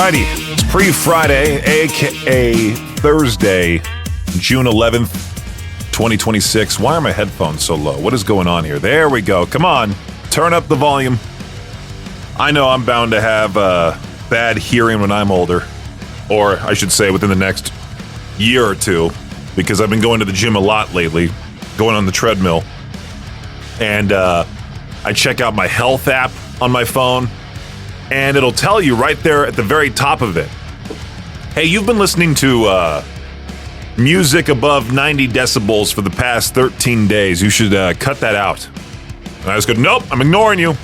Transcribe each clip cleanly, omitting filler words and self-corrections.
Alrighty, it's pre-Friday, aka Thursday, June 11th, 2026. Why are my headphones so low? What is going on here? There we go. Come on, turn up the volume. I know I'm bound to have bad hearing when I'm older, or I should say within the next year or two, because I've been going to the gym a lot lately, going on the treadmill, and I check out my health app on my phone, and it'll tell you right there at the very top of it, hey, you've been listening to music above 90 decibels for the past 13 days. You should cut that out. And I just go, nope, I'm ignoring you.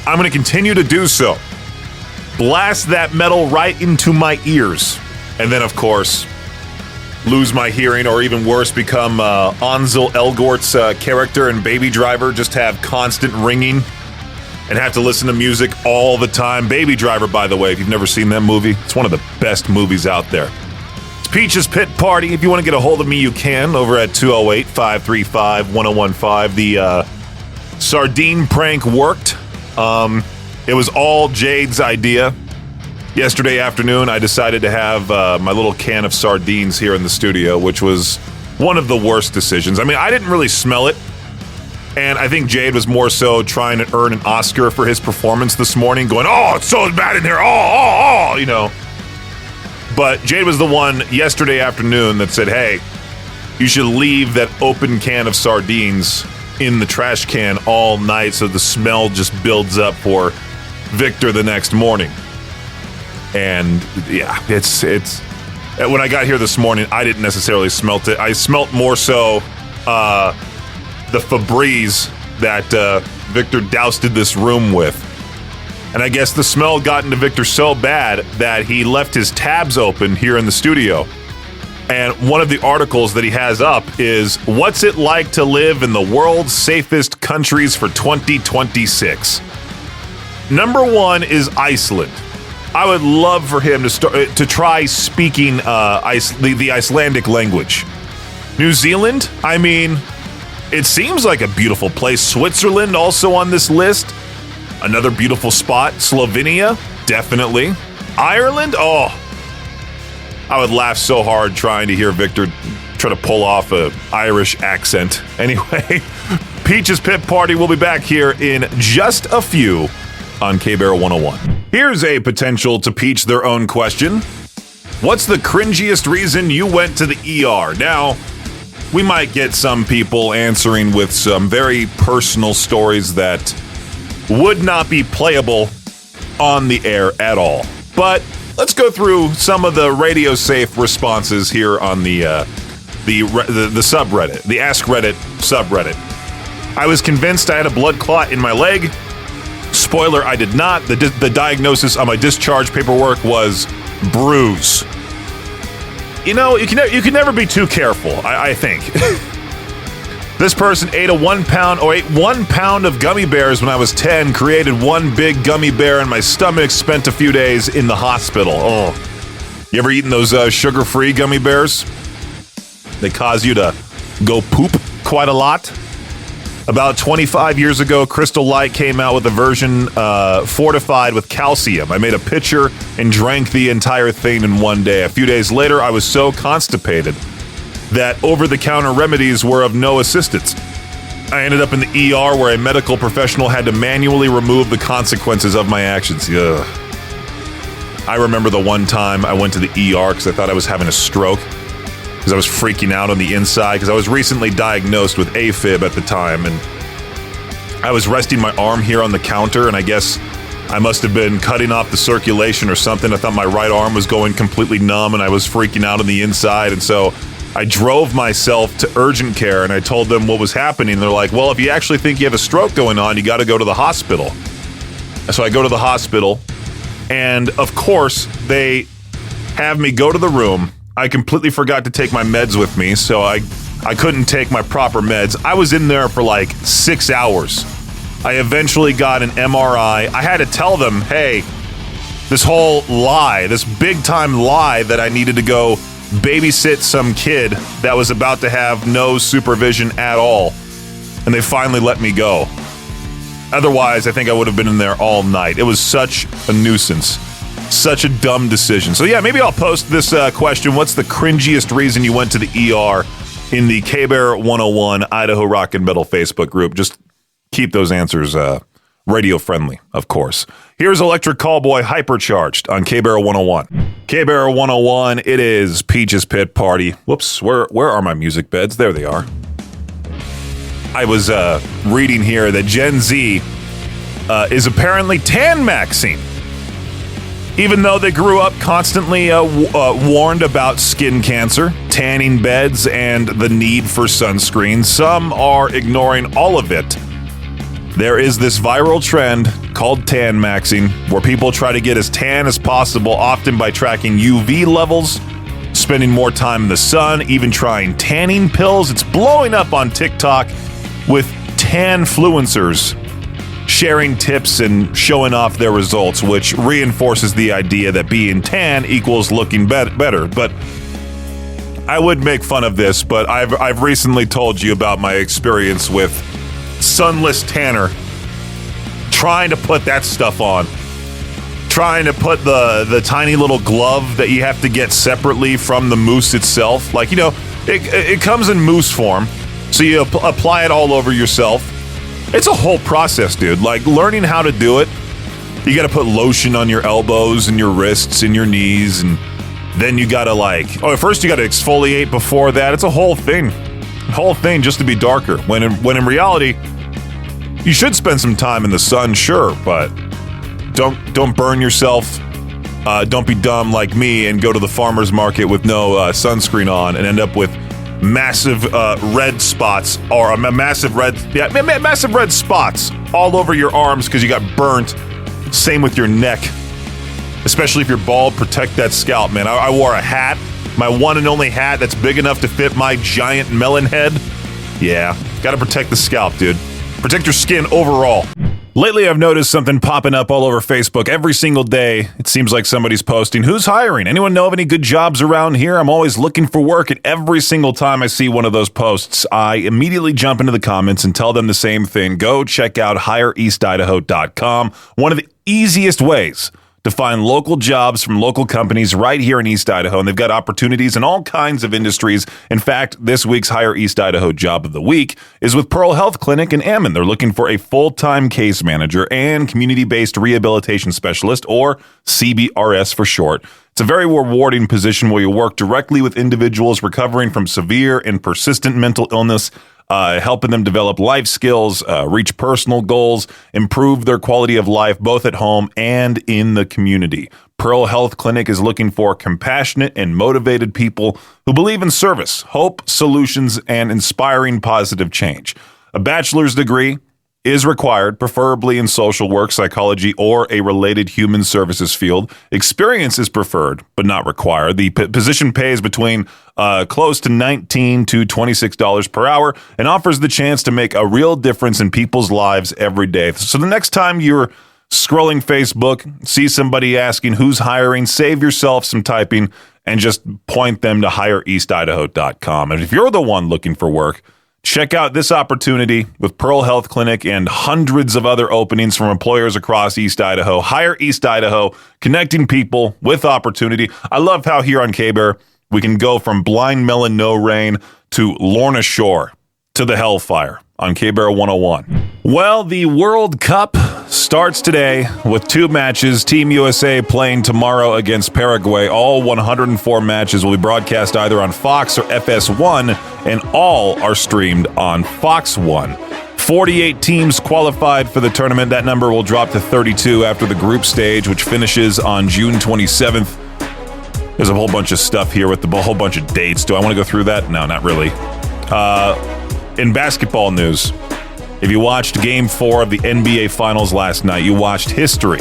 I'm going to continue to do so. Blast that metal right into my ears. And then, of course, lose my hearing, or even worse, become Ansel Elgort's character in Baby Driver, just have constant ringing and have to listen to music all the time. Baby Driver, by the way, if you've never seen that movie, it's one of the best movies out there. It's Peach's Pit Party. If you want to get a hold of me, you can over at 208-535-1015. The sardine prank worked. It was all Jade's idea. Yesterday afternoon, I decided to have my little can of sardines here in the studio, which was one of the worst decisions. I mean, I didn't really smell it, and I think Jade was more so trying to earn an Oscar for his performance this morning, going, oh, it's so bad in here, oh, you know. But Jade was the one yesterday afternoon that said, hey, you should leave that open can of sardines in the trash can all night so the smell just builds up for Victor the next morning. And yeah, it's when I got here this morning, I didn't necessarily smelt it. I smelt more so the Febreze that Victor doused this room with. And I guess the smell got into Victor so bad that he left his tabs open here in the studio. And one of the articles that he has up is, what's it like to live in the world's safest countries for 2026? Number one is Iceland. I would love for him to try speaking the Icelandic language. New Zealand, I mean, it seems like a beautiful place. Switzerland also on this list. Another beautiful spot. Slovenia, definitely. Ireland, oh. I would laugh so hard trying to hear Victor try to pull off an Irish accent. Anyway, Peach's Pit Party will be back here in just a few on K-Bear 101. Here's a potential to Peach their own question. What's the cringiest reason you went to the ER? Now, we might get some people answering with some very personal stories that would not be playable on the air at all. But let's go through some of the radio-safe responses here on the subreddit, the Ask Reddit subreddit. I was convinced I had a blood clot in my leg. Spoiler, I did not. The diagnosis on my discharge paperwork was bruise. You know, you can never be too careful, I think. This person ate ate 1 pound of gummy bears when I was 10, created one big gummy bear in my stomach, spent a few days in the hospital. Oh. You ever eaten those sugar-free gummy bears? They cause you to go poop quite a lot. About 25 years ago, Crystal Light came out with a version fortified with calcium. I made a pitcher and drank the entire thing in one day. A few days later, I was so constipated that over-the-counter remedies were of no assistance. I ended up in the ER where a medical professional had to manually remove the consequences of my actions. Ugh. I remember the one time I went to the ER because I thought I was having a stroke, because I was freaking out on the inside, because I was recently diagnosed with AFib at the time, and I was resting my arm here on the counter, and I guess I must have been cutting off the circulation or something. I thought my right arm was going completely numb, and I was freaking out on the inside, and so I drove myself to urgent care, and I told them what was happening. They're like, well, if you actually think you have a stroke going on, you got to go to the hospital. So I go to the hospital, and of course, they have me go to the room. I completely forgot to take my meds with me, so I couldn't take my proper meds. I was in there for like 6 hours. I eventually got an MRI. I had to tell them, hey, this whole lie, this big-time lie that I needed to go babysit some kid that was about to have no supervision at all, and they finally let me go. Otherwise, I think I would have been in there all night. It was such a nuisance. Such a dumb decision. So yeah, maybe I'll post this question. What's the cringiest reason you went to the ER in the K-Bear 101 Idaho Rock and Metal Facebook group? Just keep those answers radio friendly, of course. Here's Electric Callboy Hypercharged on K-Bear 101. K-Bear 101, it is Peach's Pit Party. Whoops, where are my music beds? There they are. I was reading here that Gen Z is apparently tan-maxing. Even though they grew up constantly warned about skin cancer, tanning beds, and the need for sunscreen, some are ignoring all of it. There is this viral trend called tan maxing, where people try to get as tan as possible, often by tracking UV levels, spending more time in the sun, even trying tanning pills. It's blowing up on TikTok with tan-fluencers sharing tips and showing off their results, which reinforces the idea that being tan equals looking better. But I would make fun of this, but I've recently told you about my experience with Sunless Tanner, trying to put that stuff on, trying to put the tiny little glove that you have to get separately from the mousse itself. Like, you know, it comes in mousse form, so you apply it all over yourself. It's a whole process, dude. Like, learning how to do it, you got to put lotion on your elbows and your wrists and your knees, and then you got to first you got to exfoliate before that. It's a whole thing just to be darker. When in reality, you should spend some time in the sun, sure, but don't burn yourself. Don't be dumb like me and go to the farmer's market with no sunscreen on and end up with massive red spots, or massive red spots all over your arms because you got burnt. Same with your neck, especially if you're bald. Protect that scalp, man. I wore a hat, my one and only hat that's big enough to fit my giant melon head. Yeah, gotta protect the scalp, dude. Protect your skin overall. Lately, I've noticed something popping up all over Facebook every single day. It seems like somebody's posting, who's hiring? Anyone know of any good jobs around here? I'm always looking for work, and every single time I see one of those posts, I immediately jump into the comments and tell them the same thing. Go check out HireEastIdaho.com. One of the easiest ways to find local jobs from local companies right here in East Idaho, and they've got opportunities in all kinds of industries. In fact, this week's Hire East Idaho Job of the Week is with Pearl Health Clinic in Ammon. They're looking for a full-time case manager and community-based rehabilitation specialist, or CBRS for short. It's a very rewarding position where you work directly with individuals recovering from severe and persistent mental illness, helping them develop life skills, reach personal goals, improve their quality of life, both at home and in the community. Pearl Health Clinic is looking for compassionate and motivated people who believe in service, hope, solutions, and inspiring positive change. A bachelor's degree is required, preferably in social work, psychology, or a related human services field. Experience is preferred, but not required. The position pays between close to $19 to $26 per hour and offers the chance to make a real difference in people's lives every day. So the next time you're scrolling Facebook, see somebody asking who's hiring, save yourself some typing and just point them to HireEastIdaho.com. And if you're the one looking for work, check out this opportunity with Pearl Health Clinic and hundreds of other openings from employers across East Idaho. Hire East Idaho, connecting people with opportunity. I love how here on K-Bear, we can go from Blind Melon No Rain to Lorna Shore to the Hellfire on K-Bear 101. Well, the World Cup starts today with two matches. Team USA playing tomorrow against Paraguay. All 104 matches will be broadcast either on Fox or FS1, and all are streamed on Fox One. 48 teams qualified for the tournament. That number will drop to 32 after the group stage, which finishes on June 27th. There's a whole bunch of stuff here with a whole bunch of dates. Do I want to go through that? No, not really. In basketball news, if you watched Game 4 of the NBA Finals last night, you watched history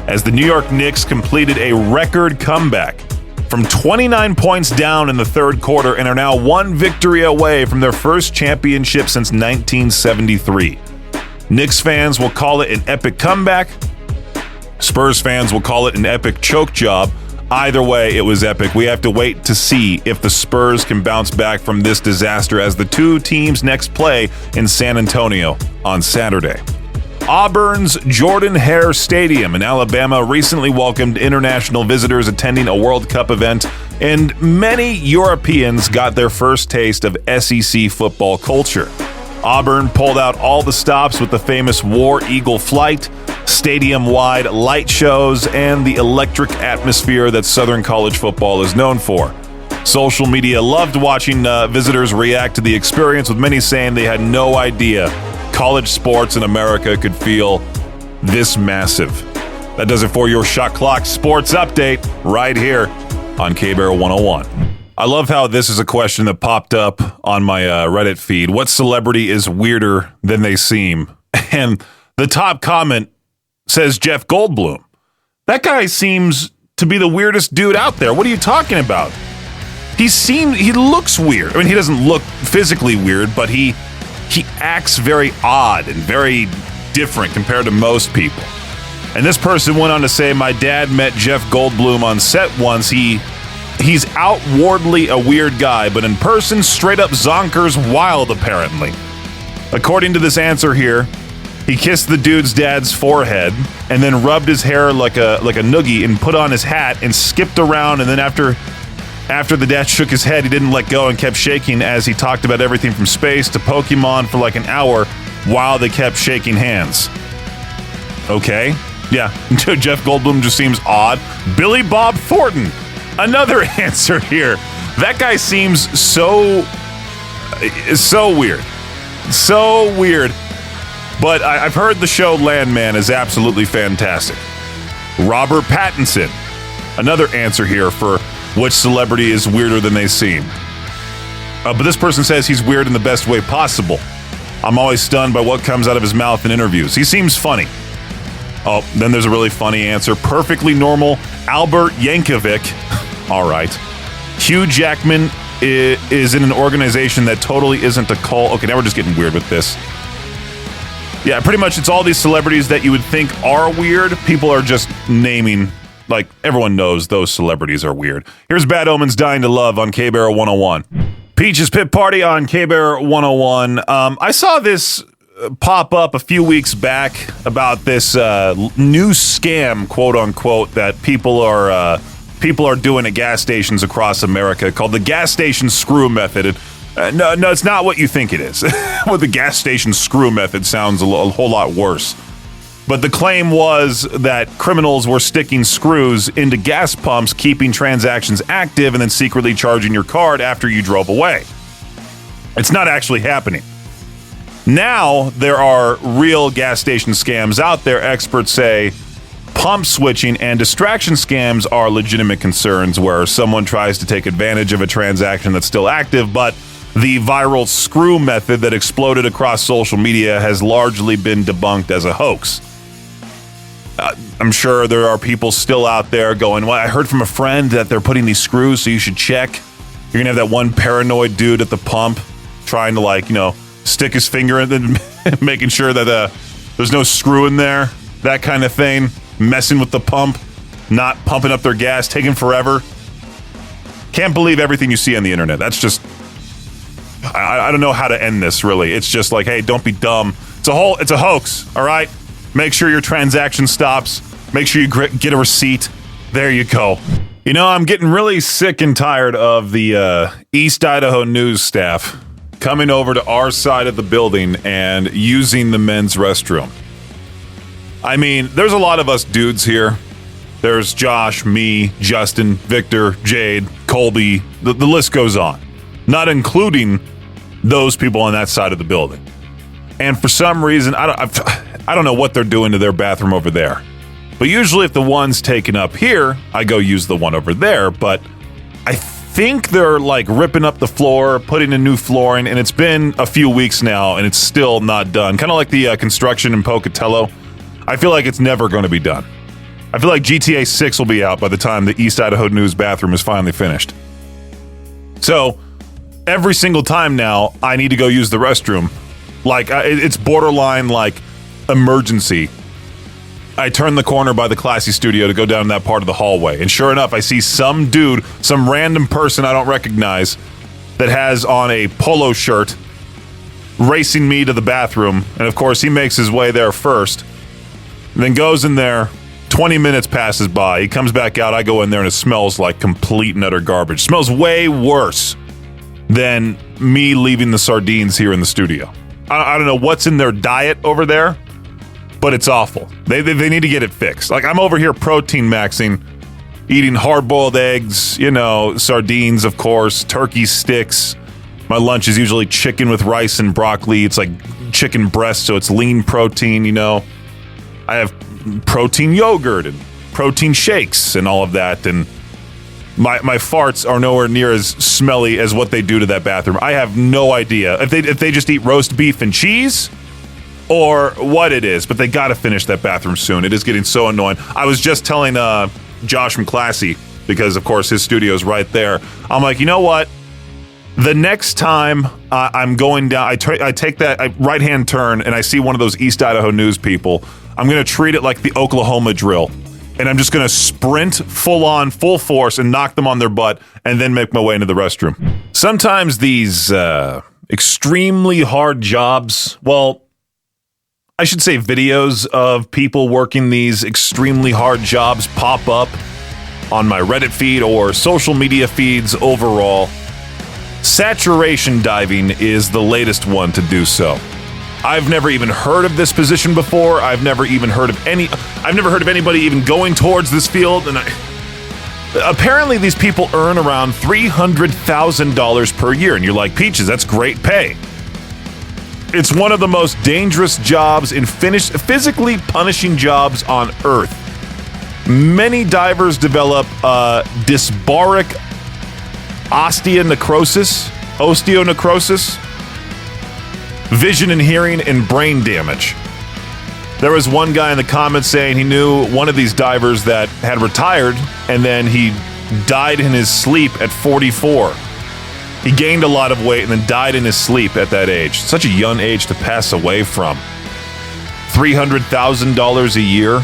as the New York Knicks completed a record comeback from 29 points down in the third quarter and are now one victory away from their first championship since 1973. Knicks fans will call it an epic comeback. Spurs fans will call it an epic choke job. Either way, it was epic. We have to wait to see if the Spurs can bounce back from this disaster as the two teams next play in San Antonio on Saturday. Auburn's Jordan-Hare Stadium in Alabama recently welcomed international visitors attending a World Cup event, and many Europeans got their first taste of SEC football culture. Auburn pulled out all the stops with the famous War Eagle flight, stadium-wide light shows, and the electric atmosphere that Southern college football is known for. Social media loved watching visitors react to the experience, with many saying they had no idea college sports in America could feel this massive. That does it for your Shot Clock Sports Update right here on K-Bear 101. I love how this is a question that popped up on my Reddit feed. What celebrity is weirder than they seem? And the top comment says Jeff Goldblum. That guy seems to be the weirdest dude out there. What are you talking about? He looks weird. I mean, he doesn't look physically weird, but he acts very odd and very different compared to most people. And this person went on to say, my dad met Jeff Goldblum on set once. He's outwardly a weird guy, but in person, straight up zonkers wild, apparently. According to this answer here, he kissed the dude's dad's forehead and then rubbed his hair like a noogie and put on his hat and skipped around, and then after the dad shook his head, he didn't let go and kept shaking as he talked about everything from space to Pokemon for like an hour while they kept shaking hands. Okay. Yeah. Jeff Goldblum just seems odd. Billy Bob Thornton. Another answer here. That guy seems so weird. So weird. But I've heard the show Landman is absolutely fantastic. Robert Pattinson. Another answer here for which celebrity is weirder than they seem. But this person says he's weird in the best way possible. I'm always stunned by what comes out of his mouth in interviews. He seems funny. Oh, then there's a really funny answer. Perfectly normal Albert Yankovic. All right. Hugh Jackman is in an organization that totally isn't a cult. Okay, now we're just getting weird with this. Yeah, pretty much it's all these celebrities that you would think are weird. People are just naming. Like, everyone knows those celebrities are weird. Here's Bad Omens Dying to Love on K-Bear 101. Peach's Pit Party on K-Bear 101. I saw this pop up a few weeks back about this new scam, quote unquote, that people are doing at gas stations across America called the gas station screw method. No, it's not what you think it is. Well, the gas station screw method sounds a whole lot worse. But the claim was that criminals were sticking screws into gas pumps, keeping transactions active, and then secretly charging your card after you drove away. It's not actually happening. Now, there are real gas station scams out there. Experts say pump switching and distraction scams are legitimate concerns where someone tries to take advantage of a transaction that's still active, but the viral screw method that exploded across social media has largely been debunked as a hoax. I'm sure there are people still out there going, well, I heard from a friend that they're putting these screws, so you should check. You're going to have that one paranoid dude at the pump trying to, stick his finger in and making sure that there's no screw in there, that kind of thing, messing with the pump, not pumping up their gas, taking forever. Can't believe everything you see on the internet. That's just, I don't know how to end this, really. It's just like, hey, don't be dumb. It's a hoax, all right? Make sure your transaction stops. Make sure you get a receipt. There you go. I'm getting really sick and tired of the East Idaho news staff coming over to our side of the building and using the men's restroom. I mean, there's a lot of us dudes here. There's Josh, me, Justin, Victor, Jade, Colby. The list goes on. Not including those people on that side of the building. And for some reason, I don't know what they're doing to their bathroom over there. But usually if the one's taken up here, I go use the one over there. But I think they're like ripping up the floor, putting in new flooring, and it's been a few weeks now, and it's still not done. Kind of like the construction in Pocatello. I feel like it's never going to be done. I feel like GTA 6 will be out by the time the East Idaho News bathroom is finally finished. So every single time now, I need to go use the restroom. Like, it's borderline like emergency. I turn the corner by the Classy Studio to go down that part of the hallway, and sure enough, I see some dude, some random person I don't recognize, that has on a polo shirt racing me to the bathroom. And of course, he makes his way there first, and then goes in there. 20 minutes passes by. He comes back out. I go in there, and it smells like complete and utter garbage. It smells way worse than me leaving the sardines here in the studio. I don't know what's in their diet over there, but it's awful. They need to get it fixed. Like, I'm over here protein maxing, eating hard-boiled eggs, sardines, of course, turkey sticks. My lunch is usually chicken with rice and broccoli. It's like chicken breast, so it's lean protein, I have protein yogurt and protein shakes and all of that, and my farts are nowhere near as smelly as what they do to that bathroom. I have no idea if they just eat roast beef and cheese or what it is, but they got to finish that bathroom soon. It is getting so annoying. I was just telling Josh from Classy, because of course his studio is right there. I'm like, you know what? The next time I'm going down, I take that right-hand turn and I see one of those East Idaho News people, I'm going to treat it like the Oklahoma drill. And I'm just going to sprint full force and knock them on their butt and then make my way into the restroom. Sometimes these extremely hard jobs, well, I should say videos of people working these extremely hard jobs pop up on my Reddit feed or social media feeds overall. Saturation diving is the latest one to do so. I've never even heard of this position before. I've never heard of anybody even going towards this field. And apparently these people earn around $300,000 per year. And you're like, Peaches, that's great pay. It's one of the most dangerous jobs in physically punishing jobs on Earth. Many divers develop dysbaric osteonecrosis, vision and hearing, and brain damage. There was one guy in the comments saying he knew one of these divers that had retired, and then he died in his sleep at 44. He gained a lot of weight and then died in his sleep at that age. Such a young age to pass away from. $300,000 a year?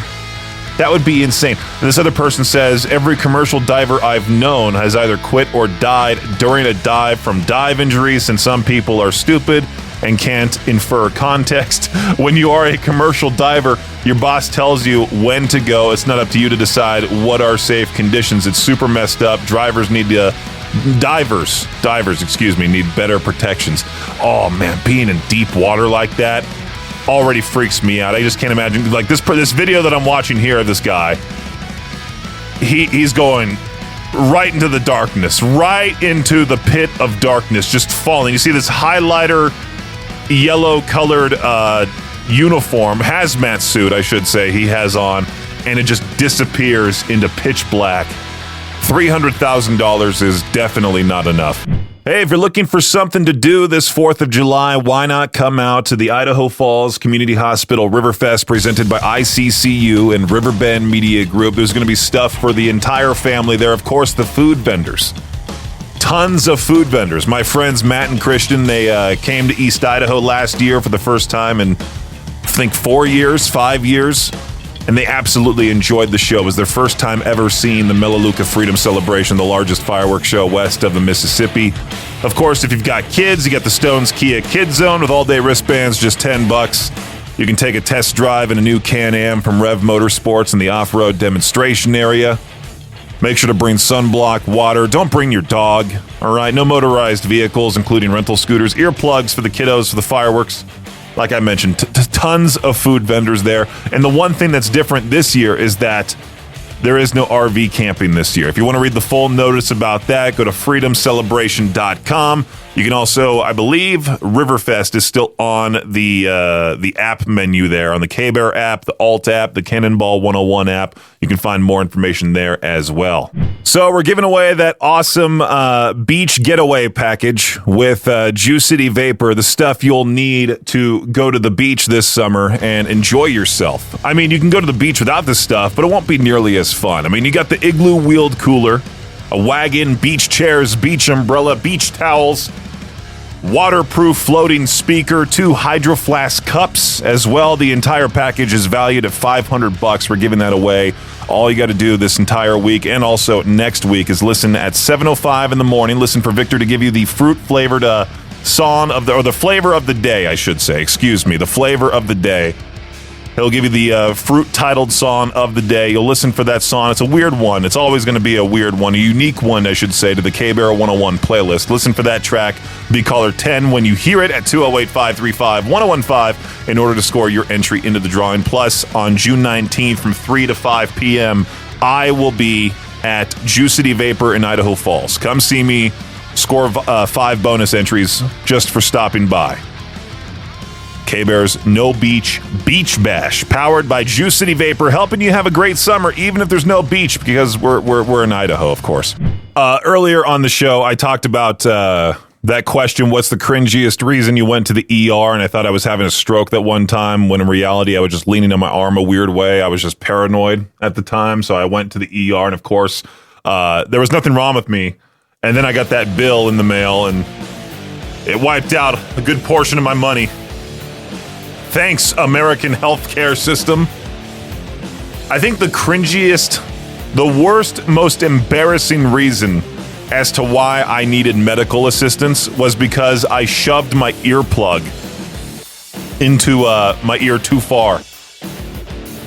That would be insane. And this other person says, every commercial diver I've known has either quit or died during a dive from dive injuries, and some people are stupid and can't infer context. When you are a commercial diver, your boss tells you when to go. It's not up to you to decide what are safe conditions. It's super messed up. Divers need better protections. Oh man, being in deep water like that already freaks me out. I just can't imagine. Like this video that I'm watching here of this guy, he's going right into the darkness, right into the pit of darkness, just falling. You see this highlighter yellow colored uniform, hazmat suit I should say, he has on, and it just disappears into pitch black. $300,000 is definitely not enough. Hey, if you're looking for something to do this 4th of July, why not come out to the Idaho Falls Community Hospital Riverfest presented by ICCU and Riverbend Media Group. There's going to be stuff for the entire family there. Of course, the food vendors. Tons of food vendors. My friends Matt and Christian, they came to East Idaho last year for the first time in, I think, 5 years. And they absolutely enjoyed the show. It was their first time ever seeing the Melaleuca Freedom Celebration, the largest fireworks show west of the Mississippi. Of course, if you've got kids, you got the Stones Kia Kids Zone with all-day wristbands, just $10. You can take a test drive in a new Can-Am from Rev Motorsports in the off-road demonstration area. Make sure to bring sunblock, water. Don't bring your dog, all right? No motorized vehicles, including rental scooters. Earplugs for the kiddos for the fireworks. Like I mentioned, tons of food vendors there. And the one thing that's different this year is that there is no RV camping this year. If you want to read the full notice about that, go to freedomcelebration.com. You can also, I believe, Riverfest is still on the app menu there, on the K-Bear app, the Alt app, the Cannonball 101 app. You can find more information there as well. So we're giving away that awesome beach getaway package with Juice City Vapor, the stuff you'll need to go to the beach this summer and enjoy yourself. I mean, you can go to the beach without this stuff, but it won't be nearly as fun. I mean, you got the Igloo wheeled cooler, a wagon, beach chairs, beach umbrella, beach towels, waterproof floating speaker, 2 Hydro Flask cups as well. The entire package is valued at $500. We're giving that away. All you got to do this entire week and also next week is listen at 7:05 in the morning. Listen for Victor to give you the fruit-flavored song of the flavor of the day, I should say. Excuse me, the flavor of the day. He'll give you the fruit-titled song of the day. You'll listen for that song. It's a weird one. It's always going to be a weird one, a unique one, I should say, to the K-Bear 101 playlist. Listen for that track. Be caller 10 when you hear it at 208-535-1015 in order to score your entry into the drawing. Plus, on June 19th from 3 to 5 p.m., I will be at Juice City Vapor in Idaho Falls. Come see me. Score 5 bonus entries just for stopping by. K-Bear's No Beach Beach Bash, powered by Juice City Vapor, helping you have a great summer even if there's no beach, because we're in Idaho, of course. Earlier on the show, I talked about that question, what's the cringiest reason you went to the ER? And I thought I was having a stroke that one time, when in reality I was just leaning on my arm a weird way. I was just paranoid at the time, so I went to the ER, and of course, there was nothing wrong with me. And then I got that bill in the mail, and it wiped out a good portion of my money. Thanks, American healthcare system. I think the cringiest, the worst, most embarrassing reason as to why I needed medical assistance was because I shoved my earplug into my ear too far.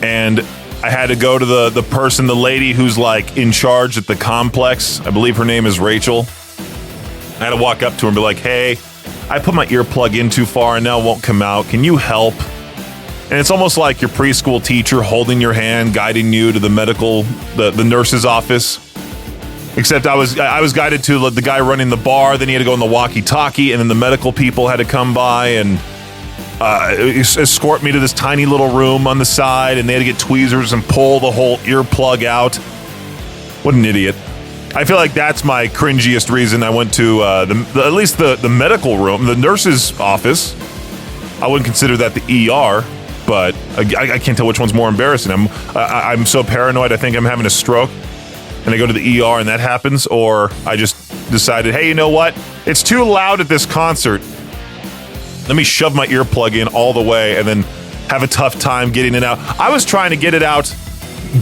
And I had to go to the person, the lady who's like in charge at the complex. I believe her name is Rachel. I had to walk up to her and be like, hey, I put my earplug in too far and now it won't come out. Can you help? And it's almost like your preschool teacher holding your hand, guiding you to the nurse's office. Except I was guided to the guy running the bar, then he had to go in the walkie-talkie, and then the medical people had to come by and escort me to this tiny little room on the side, and they had to get tweezers and pull the whole earplug out. What an idiot. I feel like that's my cringiest reason I went to at least the medical room, the nurse's office. I wouldn't consider that the ER, but I can't tell which one's more embarrassing. I'm so paranoid, I think I'm having a stroke, and I go to the ER and that happens, or I just decided, hey, you know what? It's too loud at this concert. Let me shove my earplug in all the way and then have a tough time getting it out. I was trying to get it out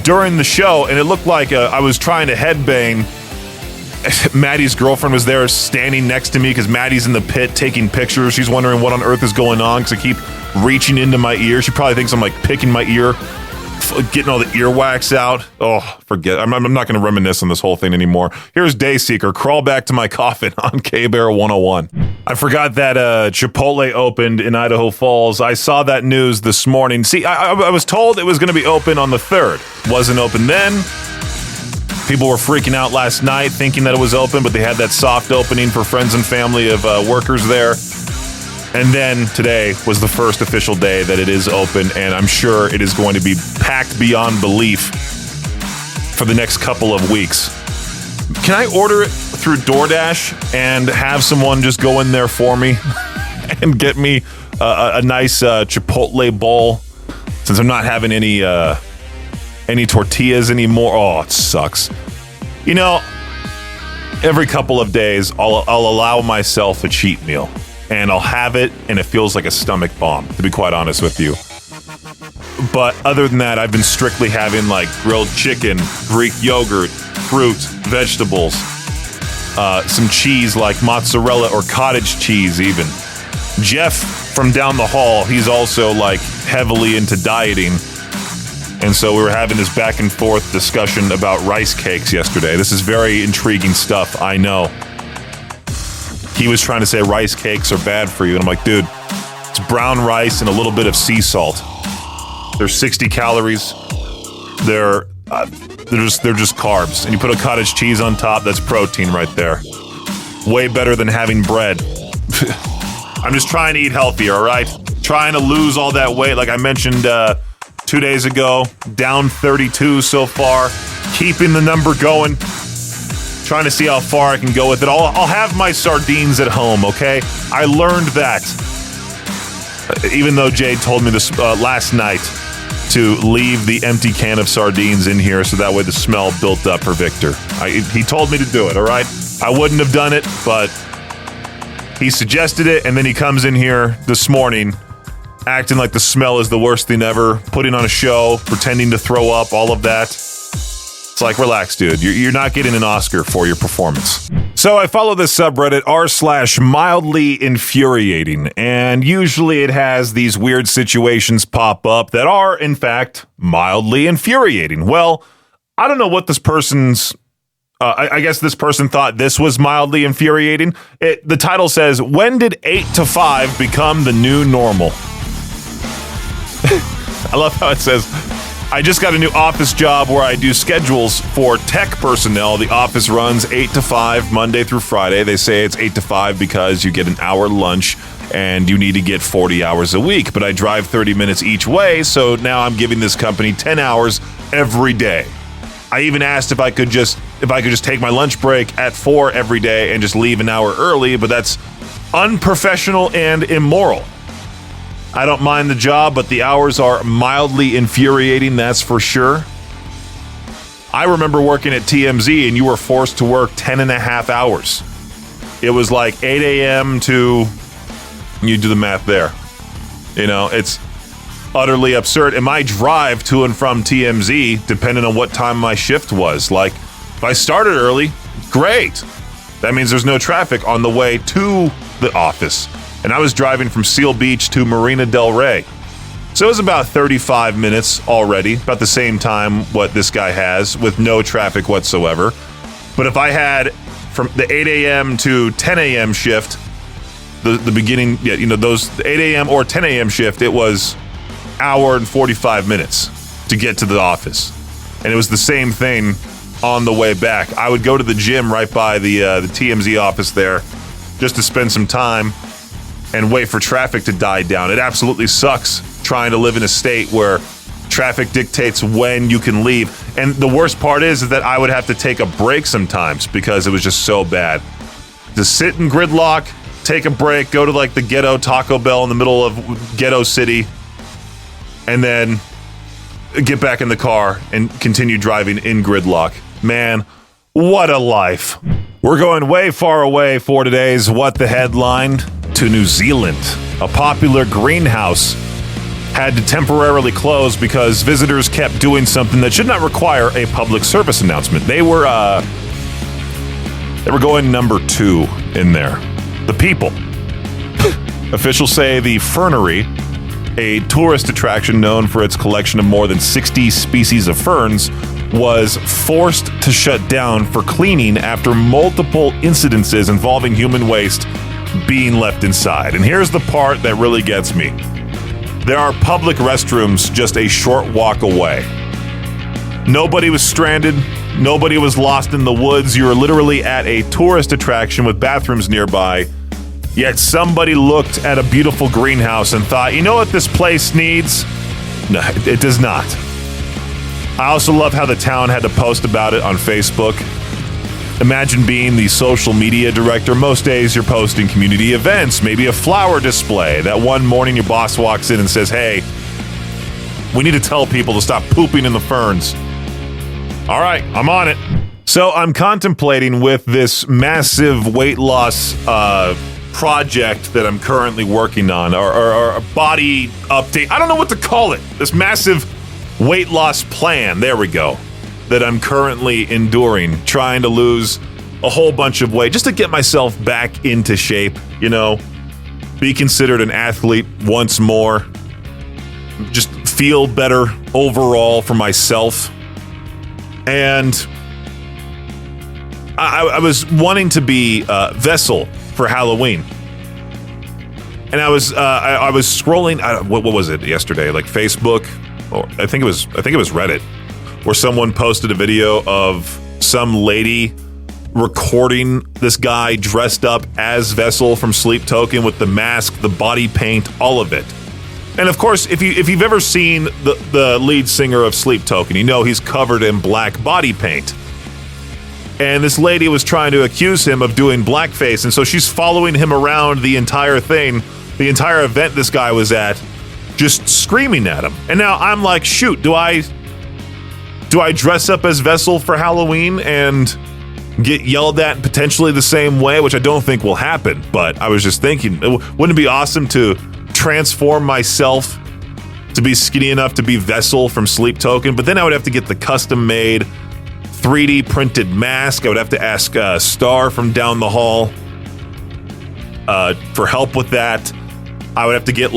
during the show, and it looked like I was trying to headbang. Maddie's girlfriend was there standing next to me because Maddie's in the pit taking pictures. She's wondering what on earth is going on because I keep reaching into my ear. She probably thinks I'm like picking my ear, getting all the earwax out. Oh, forget. I'm not going to reminisce on this whole thing anymore. Here's Dayseeker, Crawl Back to My Coffin on K-Bear 101. I forgot that Chipotle opened in Idaho Falls. I saw that news this morning. See, I was told it was going to be open on the 3rd. Wasn't open then. People were freaking out last night thinking that it was open, but they had that soft opening for friends and family of workers there. And then today was the first official day that it is open, and I'm sure it is going to be packed beyond belief for the next couple of weeks. Can I order it through DoorDash and have someone just go in there for me and get me a nice Chipotle bowl, since I'm not having any tortillas anymore? Oh, it sucks. You know, every couple of days, I'll allow myself a cheat meal, and I'll have it, and it feels like a stomach bomb, to be quite honest with you. But other than that, I've been strictly having like grilled chicken, Greek yogurt, fruit, vegetables, some cheese like mozzarella or cottage cheese even. Jeff from down the hall, he's also like heavily into dieting. And so we were having this back and forth discussion about rice cakes yesterday. This is very intriguing stuff, I know. He was trying to say rice cakes are bad for you. And I'm like, dude, it's brown rice and a little bit of sea salt. They're 60 calories. They're just carbs. And you put a cottage cheese on top, that's protein right there. Way better than having bread. I'm just trying to eat healthier, all right? Trying to lose all that weight, like I mentioned 2 days ago, down 32 so far, keeping the number going, trying to see how far I can go with it. I'll have my sardines at home, okay? I learned that, even though Jade told me this last night to leave the empty can of sardines in here so that way the smell built up for Victor. He told me to do it, all right? I wouldn't have done it, but he suggested it, and then he comes in here this morning acting like the smell is the worst thing ever, putting on a show, pretending to throw up, all of that. It's like, relax, dude. You're not getting an Oscar for your performance. So I follow this subreddit r/mildly infuriating, and usually it has these weird situations pop up that are, in fact, mildly infuriating. Well, I don't know what this person's... I guess this person thought this was mildly infuriating. The title says, "When did 8 to 5 become the new normal?" I love how it says, "I just got a new office job where I do schedules for tech personnel. The office runs 8 to 5, Monday through Friday. They say it's 8 to 5 because you get an hour lunch and you need to get 40 hours a week. But I drive 30 minutes each way, so now I'm giving this company 10 hours every day. I even asked if I could just take my lunch break at 4 every day and just leave an hour early, but that's unprofessional and immoral. I don't mind the job, but the hours are mildly infuriating, that's for sure. I remember working at TMZ and you were forced to work 10 and a half hours. It was like 8 a.m. to, you do the math there. You know, it's utterly absurd. And my drive to and from TMZ, depending on what time my shift was, like if I started early, great. That means there's no traffic on the way to the office. And I was driving from Seal Beach to Marina Del Rey. So it was about 35 minutes already, about the same time what this guy has with no traffic whatsoever. But if I had from the 8 a.m. to 10 a.m. shift, the beginning, yeah, you know, those 8 a.m. or 10 a.m. shift, it was hour and 45 minutes to get to the office. And it was the same thing on the way back. I would go to the gym right by the TMZ office there just to spend some time and wait for traffic to die down. It absolutely sucks trying to live in a state where traffic dictates when you can leave. And the worst part is that I would have to take a break sometimes because it was just so bad. To sit in gridlock, take a break, go to like the ghetto Taco Bell in the middle of ghetto city, and then get back in the car and continue driving in gridlock. Man, what a life. We're going way far away for today's What the Headline to New Zealand. A popular greenhouse had to temporarily close because visitors kept doing something that should not require a public service announcement. They were going number 2 in there. The people. Officials say the fernery, a tourist attraction known for its collection of more than 60 species of ferns, was forced to shut down for cleaning after multiple incidences involving human waste being left inside. And here's the part that really gets me. There are public restrooms just a short walk away. Nobody was stranded. Nobody was lost in the woods. You were literally at a tourist attraction with bathrooms nearby. Yet somebody looked at a beautiful greenhouse and thought, you know what this place needs? No, it does not. I also love how the town had to post about it on Facebook. Imagine being the social media director. Most days you're posting community events, maybe a flower display. That one morning your boss walks in and says, hey, we need to tell people to stop pooping in the ferns. All right, I'm on it. So I'm contemplating with this massive weight loss project that I'm currently working on, or a body update. I don't know what to call it. This massive weight loss plan, there we go, that I'm currently enduring, trying to lose a whole bunch of weight just to get myself back into shape, you know, be considered an athlete once more, just feel better overall for myself. And I was wanting to be Vessel for Halloween. And I was scrolling, what was it yesterday, like Facebook, or I think it was Reddit, where someone posted a video of some lady recording this guy dressed up as Vessel from Sleep Token with the mask, the body paint, all of it. And of course, if you've ever seen the lead singer of Sleep Token, you know he's covered in black body paint. And this lady was trying to accuse him of doing blackface, and so she's following him around the entire thing, the entire event this guy was at, just screaming at him. And now I'm like, shoot, do I dress up as Vessel for Halloween and get yelled at potentially the same way, which I don't think will happen, but I was just thinking, wouldn't it be awesome to transform myself to be skinny enough to be Vessel from Sleep Token? But then I would have to get the custom-made 3D printed mask. I would have to ask Star from down the hall for help with that. I would have to get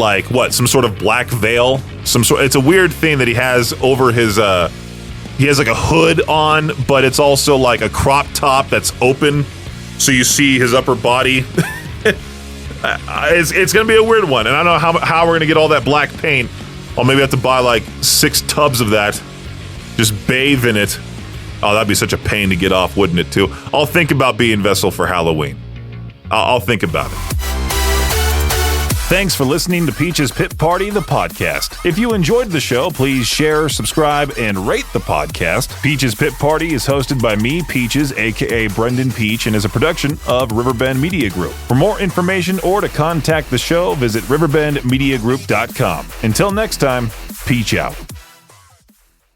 some sort of black veil. It's a weird thing that he has over his he has like a hood on, but it's also like a crop top that's open, so you see his upper body. It's gonna be a weird one, and I don't know how we're gonna get all that black paint. I'll maybe have to buy like 6 tubs of that, just bathe in it. Oh, that'd be such a pain to get off, wouldn't it, too? I'll think about being Vessel for Halloween. I'll think about it. Thanks for listening to Peach's Pit Party, the podcast. If you enjoyed the show, please share, subscribe, and rate the podcast. Peach's Pit Party is hosted by me, Peaches, aka Brendan Peach, and is a production of Riverbend Media Group. For more information or to contact the show, visit riverbendmediagroup.com. Until next time, Peach out.